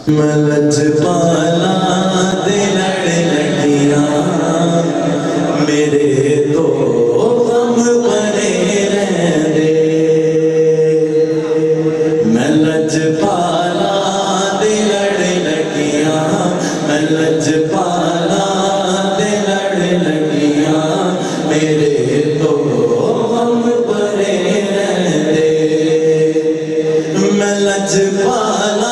میں لجپالا دے لڑ لگیاں میرے تو غم پڑے رہندے میں لجپالا دے لڑ لگیاں میں لجپالا دے لڑ لگیاں میرے تو غم پڑے رہندے میں لجپالا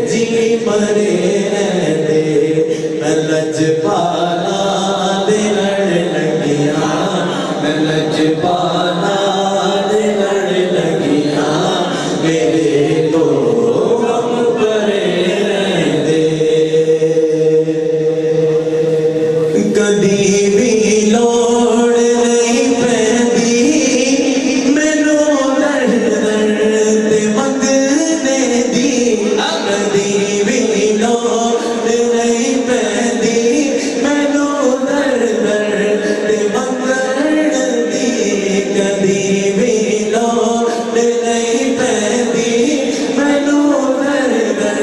جی مرے رہندے میں لجپالا دے لڑ لگیاں میں لجپالا دے لڑ لگیاں میرے تو غم پڑے رہندے کدی بھی لوڑ نہیں پیندی مینوں در در تے منگنے دی کدی بھی لوڑ نہیں پیندی مینوں در در تے منگنے دی کدی بھی لوڑ نہیں پیندی مینوں در در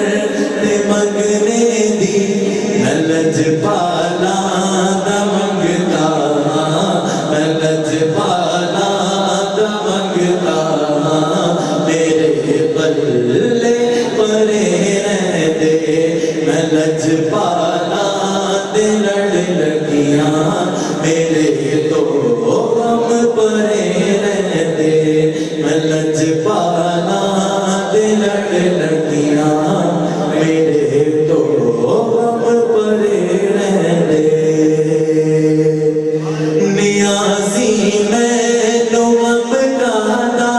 تے منگنے دی میں لجپالا دا منگتا میں لجپالا دا منگتا میرے بلے پرے رہندے میں لجپالا دے لڑ لگیاں میرے تو غم پرے رہندے میں لجپالا دے لڑ لگیاں میرے تو غم پرے رہندے نیازی مینوں غم کادا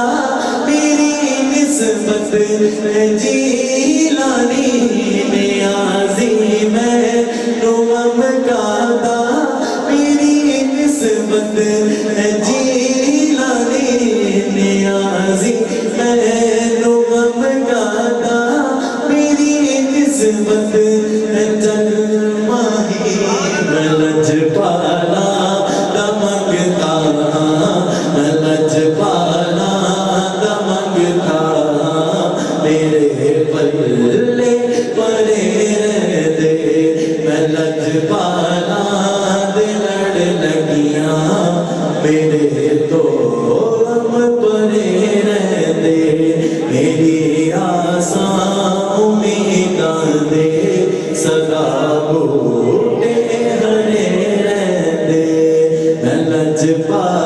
میری نسبت جیلانی نیازی مینوں غم کادا میری نسبت جیلانی نیازی مینوں غم کادا میری نسبت جگماہی میں لجپالا دا منگتا میں لجپالا دا منگتا میرے بلے پرے رہندے میں لجپالا دے لڑ لگیاں میرے تو غم پرے رہندے میری آساں امیداں دے صدا بوٹے ہرے رہندے میں لجپالا